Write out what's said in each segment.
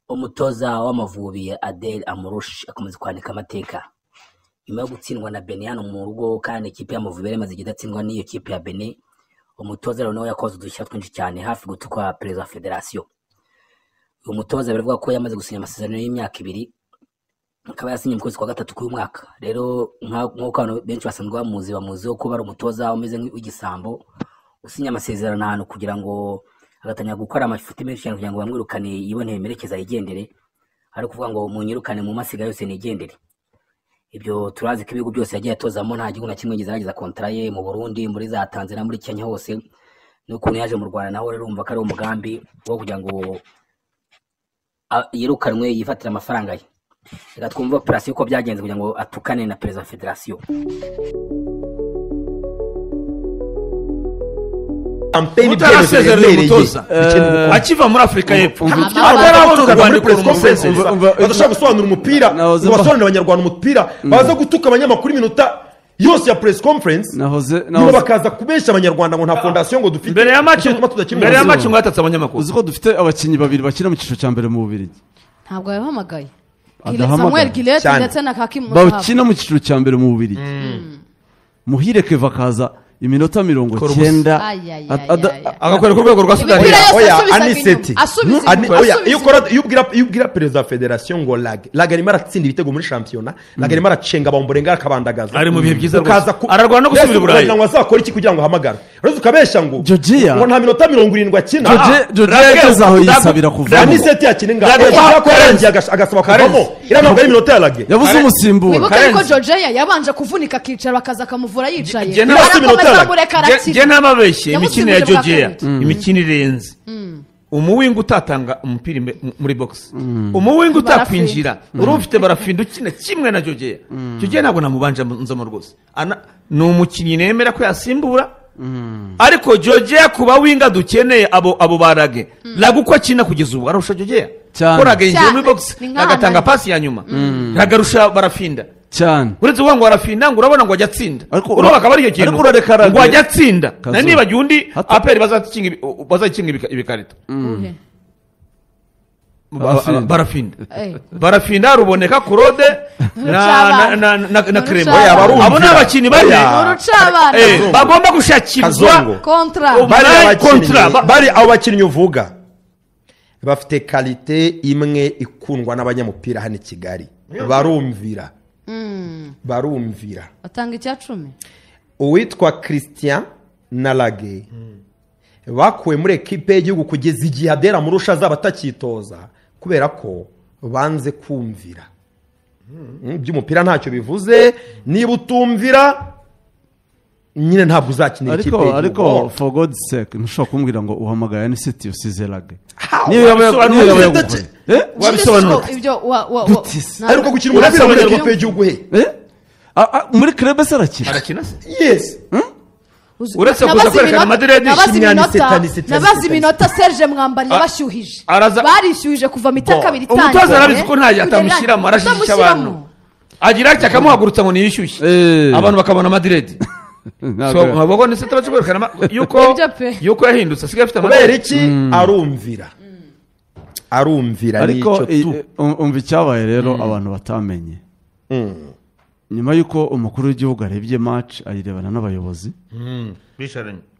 umutoza w'Amavubi Adel Amurush akomeza kwandika amateka nyuma yo gutsindwa na Benin mu rugo kandi ikipe y'Amavubi yamaze igidatsindwa n'iyo kipe ya Benin. Umutoza rero yakoze udushya twinshi cyane hafi gutukwa President Federation. Uyu mutoza biravuga ko yamaze gusinya amasezerano y'imyaka 2 akaba yasinye mu kwezi kwa gatatu k'uyu mwaka. Rero nk'uko abantu benshi basanzwe bamuzi ko bari umutoza umeze nk'igisambo usinya amasezerano ahantu kugira ngo agatanya gukora amafuti menshi cyane kugira ngo bamwirukane yiboneye merekeza yigendere, ari kuvuga ngo munyirukane mu masiga yose nigendere. Ibyo turazi ko ibigo byose yagiye atozamo nta gihugu na kimwe gizagiza kontra ye mu Burundi, muri za Tanzania, muri Kenya hose. Nuko yaje mu Rwanda naho rero umva ko ari umugambi wo kugira ngo yirukanwe yifatira amafaranga ye. Reka twumva operation uko byagenze kugira ngo atukane na President Federation. Campaign by'umutoza akiva muri Afrika y'Epfo atarabona muri press conference badashaka gusobanura umupira basobanurira abanyarwanda umupira baza gutuka abanyamakuru iminota yose ya press conference nibo bakaza kubesha abanyarwanda ngo nta fondation ngo dufite mbere ya match ngo atatse abanyamakuru. Uziko dufite abakinyi babiri bakina mu ciciro cya mbere mu Bubiligi, ntabwo yahamagaye Samuel Gillette ndetse na Hakim Musaha bakina mu ciciro cya mbere mu Bubiligi. Muhire Keva kaza iminota 90 agakorera ku rwego rwa Sudani. Oya Aniseti oya iyo ubwira President Federation ngo lag arimo aratsinda ibitego muri championnat, lag arimo aracenga bamburenga akabandagaza ari mu bihe byiza ararwana no gusubira Burayi ngo azakora iki kugira ngo ahamagara rero ukabesha ngo ngo nta minota 70 akina Georgia aho yisabira kuva Aniseti yakininga yakorangiye agasaba kuvamo iranabwa iminota ya lag yabuze umusimbura ko Georgia yabanje kuvunika akicara bakaza kamuvura yicaye je ntababeshye imikino ya Georgia imikino irenze. Umuwinga utatanga umupira muri box, umuwinga utakwinjira urufite barafinda ukina kimwe na Georgia. Georgia ntabwo namubanje nzamo rwose ni umukinyi nemera ko yasimbura, ariko Georgia kuba winga dukeneye abo barage laguko akina kugeza ubu arusha Georgia ko ragenge muri box agatanga pasi ya nyuma ragarusha barafinda cyane. Uretse uvuga ngo arafinda ngo urabona ngo ajya atsinda uraba akaba ari cyo kintu ngo ajya atsinda na niba giundi aperi bazakinga ibikarito barafinda ruboneka kurode na Kremo abo n'abakinyi bari bagomba gushakirwa kontra bari abo bakinyi uvuga bafite qualité imwe ikundwa n'abanyamupira hano i Kigali, barumvira atanga icya 10. Uwitwa Christian Nalage bakuwe muri equipe y'igihugu kugeza igihe Adera Murusha azabatakitoza kubera ko banze kumvira. By'umupira ntacyo bivuze, niba utumvira nyine ntabwo uzakinira ikipe y'igihugu. Ariko for God's sake ntushobora kumbwira ngo uhamagaye Aniseti usize Lage. Niyo yabaye wabisobanura ibyo ariko gukina umupira muri equipe y'igihugu he muri club arakina yes uretse kuza kwerekana Madrid nabazi iminota Serge Mwambari yabashyuhije barishyuhije kuva mita 2 itangiye. Umutoza arabizi ko nta yatamushyira marashisha abantu agira ati akamuhagurutsa ngo niyishyushye abantu bakabona Madrid. So nkabwo ni setara kwerekana yuko yahindutse asigaye afite kubera iki arumvira ariko umva icyabaye rero abantu batamenye nyuma yuko umukuru w'igihugu arebye match ayirebana n'abayobozi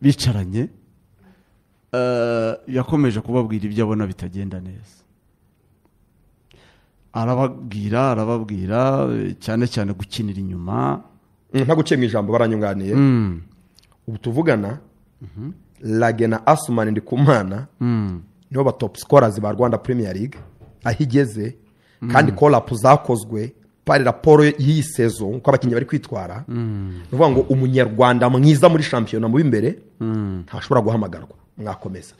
bicaranye yakomeje kubabwira ibyo abona bitagenda neza, arababwira cyane cyane gukinira inyuma nta gucema ijambo baranyunganiye. Ubu tuvugana Lage na Asumani Ndikumana nibo ba top scorers ba Rwanda Premier League ahigeze kandi call up zakozwe pari raporo y'iyi saison uko abakinnyi bari kwitwara. Nuvuga ngo umunyarwanda mwiza muri championnat mu imbere ntashobora guhamagarwa mwakomeza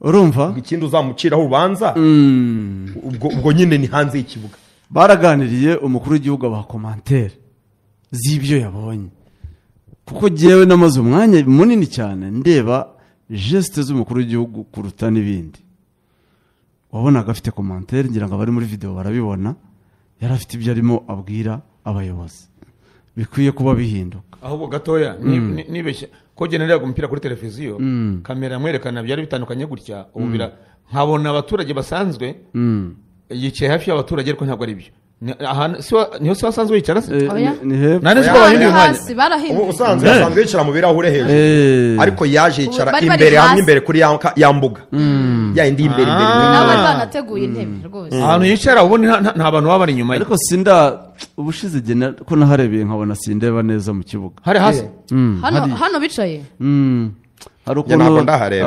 urumva ikindi uzamuciraho ubanza ubwo nyine ni hanze y'ikibuga. Baraganiriye umukuru w'igihugu aba commentaire z'ibyo yabonye kuko jewe namaze umwanya munini cyane ndeba geste z'umukuru w'igihugu kuruta n'ibindi. Wabonaga afite commentaire ngira ngo abari muri video barabibona, yari afite ibyo arimo abwira abayobozi bikwiye kuba bihinduka. Ahubwo gatoya nibeshya ko generera gumupira kuri televiziyo kamera mwerekana byari bitandukanye gutya ububira nkabona abaturage basanzwe yicaye hafi y'abaturage ariko ntabwo ari byo niho se basanzwe yicara se nane siko bahinduye umwanya usanzwe yicara mu birahure hejuru ariko yaje yicara imbere hamwe imbere kuri ya mbuga yindi imbere nawe banateguye intebe rwose ahantu yicara ubundi nta bantu baba bari inyuma ye ariko sinda ubushize gena ko naharebeye nkabona sindeba neza mu kibuga hari hasi hano bicaye hari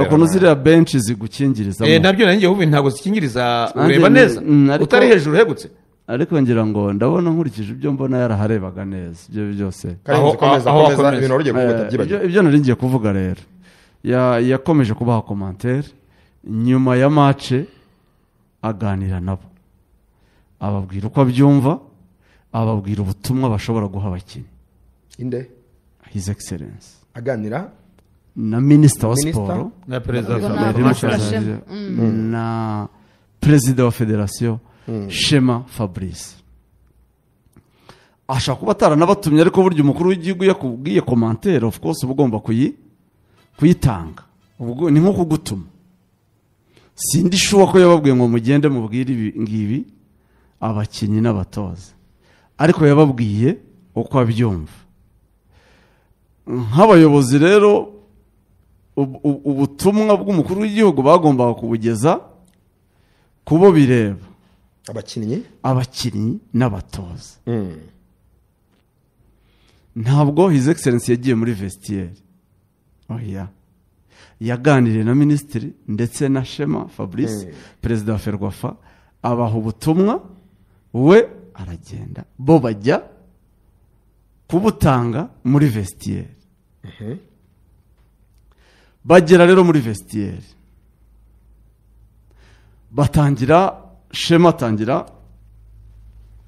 ukuntu ziriya benshi zigukingirizamo nabyo nanjye ubu ntabwo zikingiriza ureba neza utari hejuru hegutse ariko ngira ngo ndabona nkurikije ibyo mbona yaraharebaga neza ibyo byose ibyo nari ngiye kuvuga rero yakomeje kubaha komantere nyuma ya mace aganira nabo ababwira uko abyumva ababwira ubutumwa bashobora guha abakinnyi inde his excellence aganira na minisita wa siporo na perezida na perezida wa federasiyo Shema Fabrice ashaka kuba ataranabatumye ariko burya umukuru w'igihugu yakubwiye komantere of course uba ugomba kuyitanga ni nko kugutuma sindi shuwa ko yababwiye ngo mugende mubwire ibi ngibi abakinnyi n'abatoza ariko yababwiye uko abyumva nk'abayobozi rero ubutumwa bw'umukuru w'igihugu bagombaga kubugeza kubo bireba abakinnyi n'abatoza ntabwo his excellence yagiye muri vestiaire oya yaganiriye na minisitiri ndetse na Shema Fabrice perezida wa Ferwafa abaha ubutumwa we aragenda bo bajya kubutanga muri vestiaire bagera rero muri vestiaire batangira Shema atangira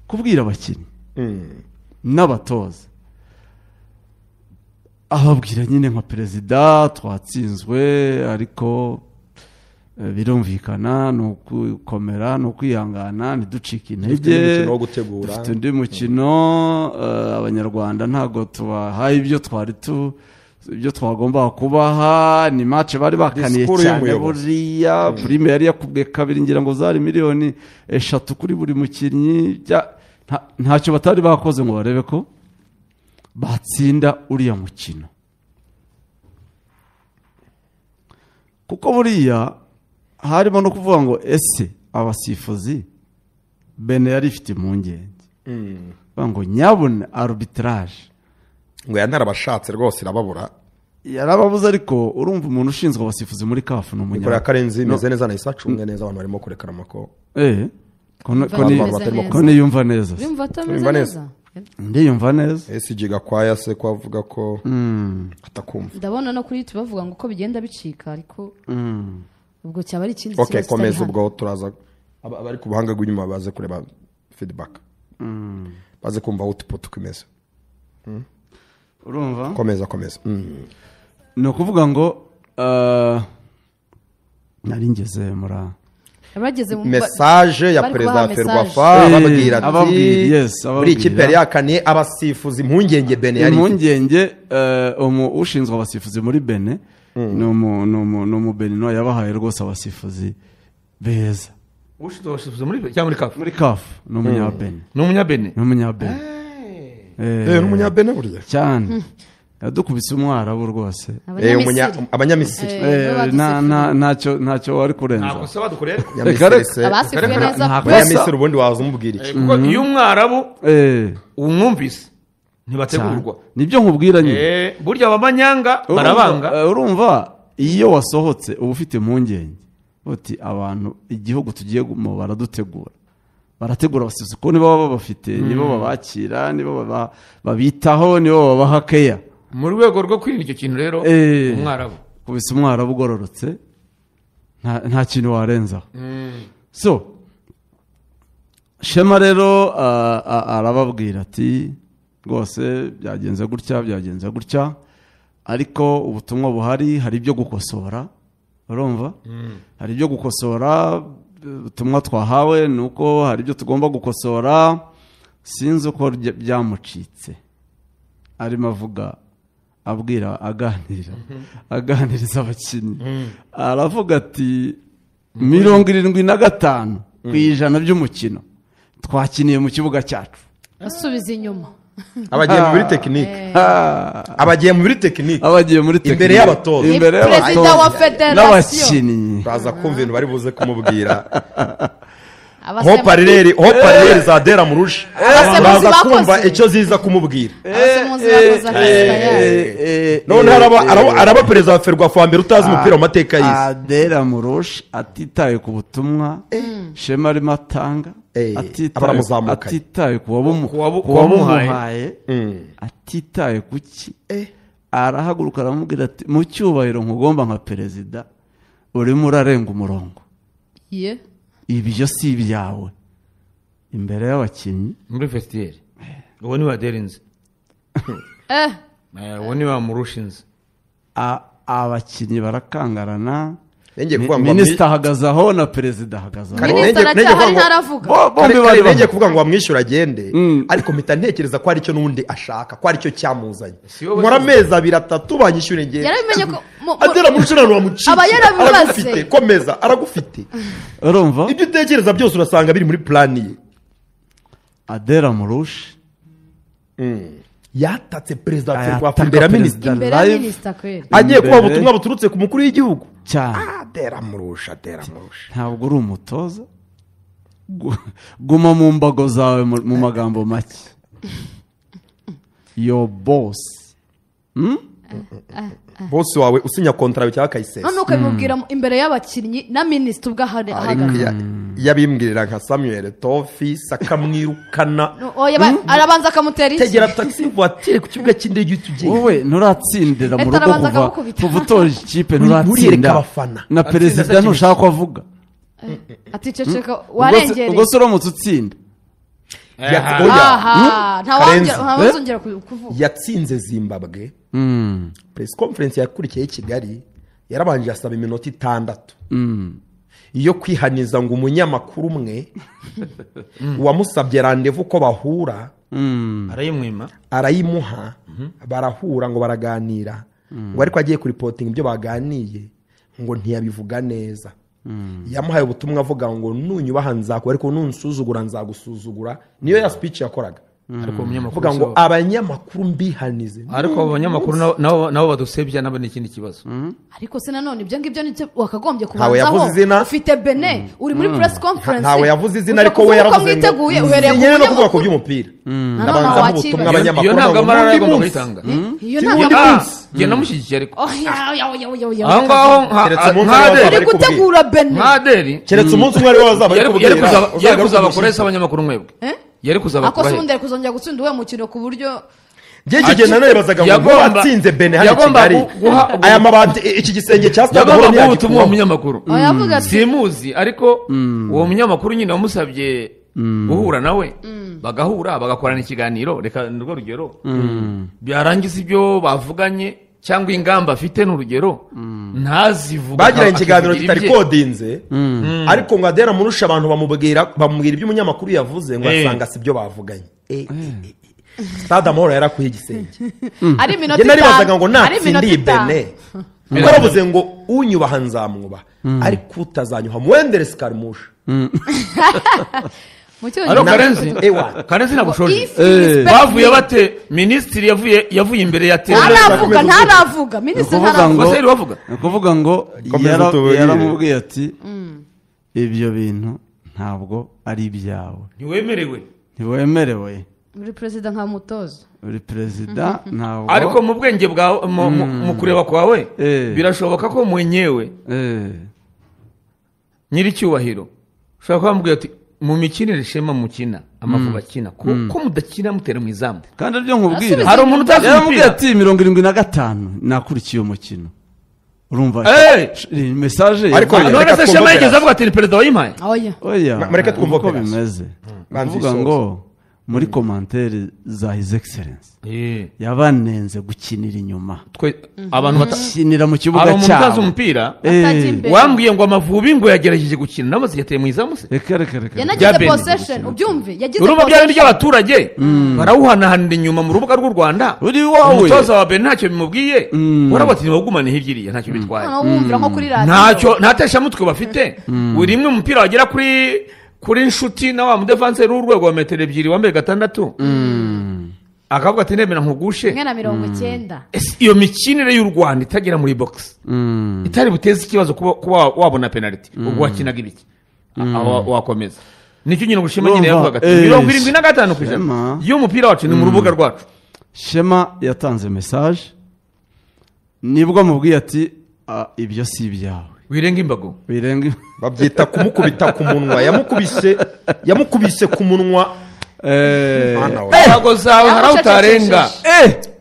kubwira abakinnyi n'abatoza ababwira nyine nka perezida twatsinzwe ariko birumvikana ni ukukomera ni ukwihangana ntiducike intege dufite undi mukino abanyarwanda ntabwo tubahaye ibyo twagomba kubaha ni match bari bakaniye cyane buriya prime yari yakubwiye kabiri ngira ngo zari miliyoni 3 kuri buri mukinnyi ntacyo batari bakoze ngo barebe ko batsinda uriya mukino kuko buriya harimo no kuvuga ngo ese abasifuzi bene yari ifite impungenge ngo nyabona arbitrage ngo yanarabashatse rwose irababura yarababuze ariko urumva umuntu ushinzwe abasifuzi muri kafu no munyana karenzi meze neza na isacunge neza abantu barimo kurekara mako ko yumva neza yumva neza ndiyumva neza SG gakwaya se ko avuga ko atakumva ndabona no kuri YouTube bavuga ngo ko bigenda bicika ariko ubwo cyaba ari ikindi kibazo okay komeza ubwo turaza abari ku buhanga bw'inyuma baze kureba feedback baze kumva output kumeza urumva komeza ni ukuvuga ngo nari ngeze muri message ya perezida wa Ferwafa babwira ati muri ikipe yari yakaniye abasifuzi impungenge Bene yari impungenge ushinzwe abasifuzi muri Bene no Benino yabahaye rwose abasifuzi beza ushinzwe abasifuzi muri kafu no munyabene n'umunyabene burya cyane yadukubise umwarabu rwose abanyamisiri ntacyo wari kurenza ntabwo se badukorera abasifuye neza abanyamisiri ubundi waza umubwira iki kuko iyo umwarabu umwumvise ntibategurwa nibyo nkubwira nyine burya abamanyanga barabanga urumva iyo wasohotse uba ufite impungenge uti abantu igihugu tugiye barategura abasifuzi kuko nibo baba bafite nibo babakira nibo babitaho nibo babaha keya mu rwego rwo kwirinda icyo kintu rero umwarabu kubisa umwarabu ugororotse nta kintu warenzaho so Shema rero arababwira ati rwose byagenze gutya ariko ubutumwa buhari hari ibyo gukosora urumva hari ibyo gukosora ubutumwa twahawe ni uko hari ibyo tugomba gukosora sinzi uko byamucitse arimo avuga aganiriza abakinnyi aravuga ati 75% ku ijana by'umukino twakiniye mu kibuga cyacu. asubiza inyuma abagiye muri tekinike abagiye muri tekinike imbere y'abatoza perezida wa federasiyo n'abakinnyi baza kumva ibintu bari buze kumubwira hopareri za Adel Amourouche baza kumva icyo ziza kumubwira none araba perezida wa Ferwafa wa mbere utazi umupira mu mateka y'isi. Adel Amourouche atitaye ku butumwa Shema arimo atanga, atitaye ku wamuhaye, atitaye ku ki, arahaguruka aramubwira ati mu cyubahiro nkugomba nka perezida urimo urarenga umurongo, ibyo si ibyawe imbere y'abakinnyi muri vestiaire. Uwo ni Adel nzi uwo ni Amourouche nzi. Abakinnyi barakangarana, minisita ahagaze aho na perezida ahagaze aho, minisita ntaravuga, nenge kuvuga ngo bamwishyura agende, ariko mpita ntekereza ko aricyo n'undi ashaka, ko aricyo cyamuzanye. Muri amezi 2-3 banyishyure ngende, yarabimenye ko Adel Amourouche nano wamuciye, aba yarabibaze, komeza aragufite, urumva ibyo utekereza byose urasanga biri muri plan ye. Adel Amourouche yatatse perezida wa Ferwafa imbere ya minisita kweli, agiye kuba ubutumwa buturutse ku mukuru w'igihugu cyane. Adel Amourouche ntabwo uri umutoza, guma mu mbago zawe mu magambo make. Your boss boss wawe usinya kontra cyangwa kayisesa, none ukabimubwira imbere y'abakinnyi na minisita ubwo ahagaze. yabimbwirira nka Samuel Tofi sakamwirukana, arabanza akamutera iki, tegera taxi voiture ku kibuga cy'indege tugiye. Wowe nturatsindira mu rugo kuva utoje ikipe, nturatsinda na perezida ntushaka ko avuga ati ceceka warengereye, ubwo se uramutse utsinda ntawazongera kuvuga. Yatsinze Zimbabwe, press conference yakurikiye i Kigali yarabanje asaba iminota 6 iyo kwihaniza ngo umunyamakuru umwe wamusabye rendezvous ko bahura, arayimuha, barahura ngo baraganira, ngo ariko agiye ku reporting ibyo baganiye ngo ntiyabivuga neza. Yamuhaye ubutumwa avuga ngo nunyubaha nzakora, ariko nunsuzugura nzagusuzugura. Niyo ya speech yakoraga, ariko umunyamakuru ngo abanyamakuru mbihanize, ariko abanyamakuru nabo badusebya nabo ni ikindi kibazo. Ariko se nanone ibyo ngibyo nicyo wakagombye kubanzaho. Ufite Bene uri muri press conference, ntawe yavuze izina, ariko we yaravuze ngo uhereye no kuvuga ku by'umupira. Nabanza mu butumwa abanyamakuru, iyo ntabwo amarara agomba kwitanga, iyo ntabwo ngiye namushyigikiye, ariko aho ngaho uri gutegura Bene keretse umunsi umwe ariwo bazaba yari kuzabakoresha abanyamakuru mwebwe, yari kuzabakora akosundere kuzongera gutsinda uwe mukino ku buryo Jeje nanebazaga ngo batsinze Bene hano Kigali, aya mabandi iki gisenge cya Stade Burundi yagitumwa umunyamakuru ayavuga ati simuzi, ariko uwo munyamakuru nyine wamusabye guhura nawe, bagahura bagakorana ikiganiro, reka nurwo rugero byarangiza ibyo bavuganye cyangwa ingamba afite n'urugero ntazivuga, bagira ikiganiro kitari kodinze, ariko ngo Adel Amourouche abantu bamubwira ibyo umunyamakuru yavuze ngo asanga sibyo bavuganye. Stade Amahoro yarakuye igisenge, ari minota 5 naribazaga ngo natsindiye Bene, kuko aravuze ngo unyubaha nzamwubaha, ariko utazanyuha mwendere Skarmusha. Alo Karenzi nagushoje bavuye bate, ministri yavuye imbere ya tele ntaravuga ministri ntaravuga, kuvuga ngo yaramubwiye ati ibyo bintu ntabwo ari ibyawe, ntiwemerewe uri perezida nka mutozo, uri perezida ntabwo, ariko mu bwenge bwawe mu kureba kwawe birashoboka ko mwenyewe nyiri cyubahiro ushaka kwambwira ati mu mikinire Shema mukina Amavubi akina ko mudakina mutera mu izamu, kandi ibyo nkubwira hari umuntu utazi umupira ati 75 nakurikiye umukino, urumva message ariko none se Shema yigeze avuga ati ni perezida wayimpaye. oya mareka twumva ko bimeze, bavuga ngo muri komantere za his excellence yabanenze gukinira inyuma abantu bakinira mu kibuga cyabo hari umuntu umupira wambwiye ngo Amavubi ngo yagerageje gukina namaze yateye mu izamu se reka yanagize possession ubyumve yagize uruba byari by'abaturage barawuhanahanira inyuma mu rubuga rw'u Rwanda umutoza wa Benin ntacyo bimubwiye urabati ntibagumane hirya ntacyo bitwaye ntacyo ntatesha mutwe bafite buri imwe umupira wagera kuri inshuti na wa mudefanse w'urwego wa metero 2 wambaye 6 akavuga ati nemera nkugushe mwana 90 iyo mikinire y'u Rwanda itagera muri box itari buteze ikibazo kuba wabona penalty ubwo wakinaga ibiki wakomeza nicyo nyine gushima nyine yavuga ati 75% y'umupira wacu ni mu rubuga rwacu. Shema yatanze message nibwo amubwiye ati ibyo si ibyawe wirenga imbago babyita kumukubita ku munwa yamukubise ku munwa ntago zawe harawutarenga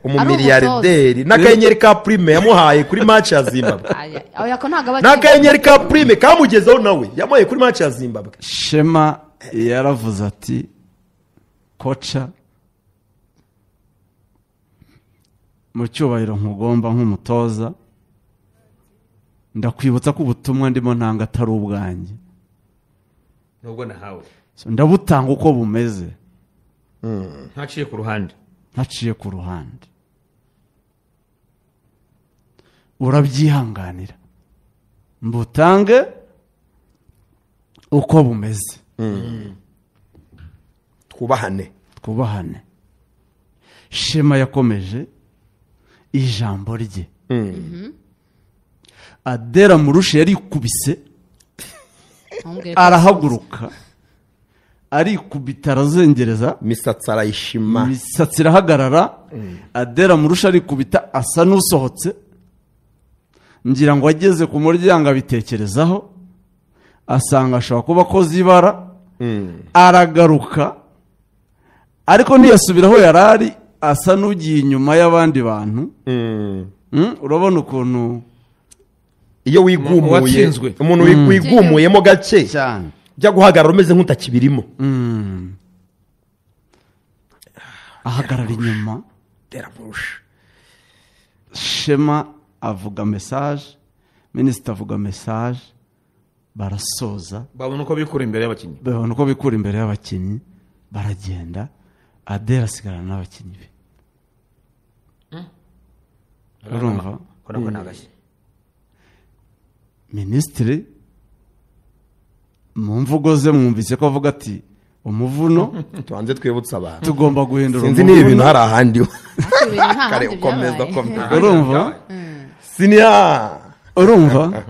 umumiliyarderi n'akanyenyeri ka prime yamuhaye kuri match ya Zimbabwe n'akanyenyeri ka prime kamugezeho nawe yamuhaye kuri match ya Zimbabwe. Shema yaravuze ati koca mu cyubahiro nkugomba nk'umutoza ndakwibutsa ko ubutumwa ndimo ntanga atari ubwanjye nubwo nahawe ndabutanga uko bumeze ntaciye ku ruhande urabyihanganira mbutange uko bumeze twubahane. Shema yakomeje ijambo rye Adela Murushe yarikubise arahaguruka arikubita arazengereza imisatsi arayishima imisatsi irahagarara Adela Murushe arikubita asa n'usohotse ngira ngo ageze ku muryango abitekerezaho asanga ashobora kuba akoze ibara aragaruka ariko ntiyasubiraho yarari asa n'ugiye inyuma y'abandi bantu urabona ukuntu iyo wigumuye umuntu wigumuyemo gake cyane bya guhagarara umeze nk'utakibirimo ahagarara inyuma Adela Murushe. Shema avuga message minisita avuga message barasoza babona uko bikura imbere y'abakinnyi baragenda Adela asigara n'abakinnyi be urumva minisitiri mu mvugo ze mwumvise ko avuga ati umuvuno tubanze twibutsa abantu tugomba guhindura sinzi niba ibintu hari ahandi kare ukomeza urumva sinia urumva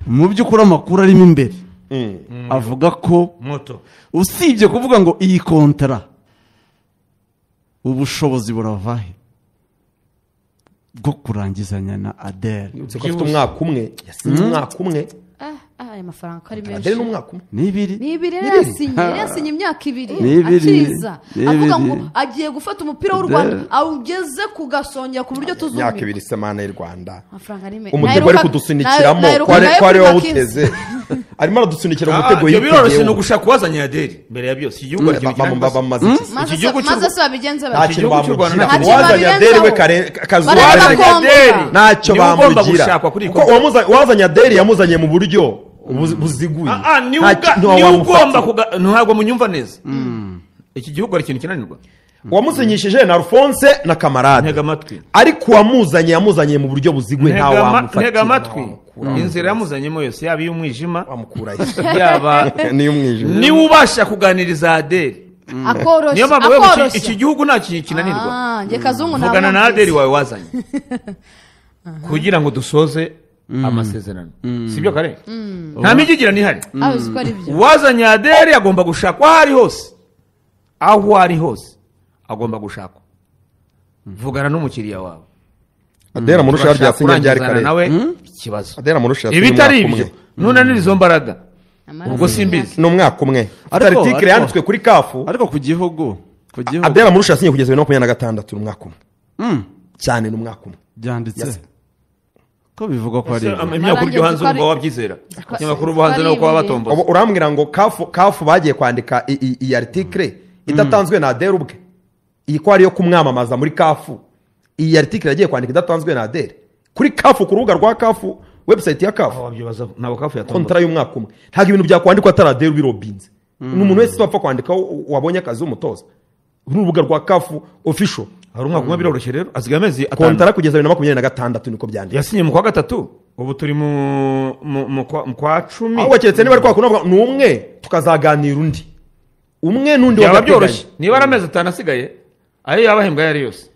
mu by'ukuri amakuru arimo imbere avuga ko usibye kuvuga ngo iyi kontara ubushobozi buravahe bwo kurangizanya na Adela afite umwaka umwe yasinze umwaka umwe aya mafaranga ari menshi Adela n'umwaka umwe n'ibiri yasinye imyaka 2 akiza avuga ngo agiye gufata umupira w'u Rwanda awugeze ku gasongera ku buryo tuzumye imyaka 2 semana y'u Rwanda amafaranga ari menshi umutego ari kudusunikiramo kwari wawuteze arimo aradusunikira umutego y'ibyo biroroshye no gushaka kubazanya Adela mbere ya byose igihugu bamaze iki gihugu maze se babigenze cy'u Rwanda wazanya Adela we kazuwazanya Adela ntacyo bamugira kuko wazanya Adela yamuzanye mu buryo buziguye ntabwo munyumva neza iki gihugu ari ikintu kinanirwa wamusinyishije na Alphonse na Kamarade ariko yamuzanye mu buryo buziguye nta wamufata ntega amatwi inzira yamuzanyemo yose yaba iy'umwijima wamukurahe yaba niwe ubasha kuganiriza Adela akoroshye iki gihugu nta kintu kinanirwa nge kazungu nawe vugana na Adela wawe wazanye kugira ngo dusoze amasezerano sibyo kare nta mijigirano ihari wazanye Adela agomba gushakwa aho ari hose agomba gushakwa vugana n'umukiriya wawe Adela Murushe yaryasinye byari kare nawe ikibazo Adela Murushe yasinye ibitari ibyo nunanira izo mbaraga ubwo simbizi n'umwaka umwe article yanditswe kuri kafu ariko ku gihugu Adela Murushe yasinye kugeza 2026 n'umwaka umwe cyane n'umwaka umwe byanditse ko bivuga ko ari imyakuru byo hanze umva wabyizera imyakuru bo hanze no kwa batomboza urambwira ngo kafu bagiye kwandika iyi article idatanzwe na adere ubwe, iyi ko ariyo kumwamamaza muri kafu, iyi article yagiye kwandika idatanzwe na adere kuri kafu, ku rubuga rwa kafu, website ya kafu, kontara y'umwaka umwe. Ntabwo ibintu byakwandikwa atari adere ubirobinze. N'umuntu wese wapfa kwandika wabonye akazi w'umutoza, urubuga rwa kafu official. Hari umwaka umwe biroroshye rero, asigaye amezi atanu, kontara kugeza 2026 niko byanditse. yasinye mu kwa gatatu, ubu turi mu kwa 10. Aho keretse niba ari kwa kunavuga n'umwe tukazaganira undi umwe n'undi yaba byoroshye, niba ari amezi 5 asigaye ayo yabahembwa yari yose.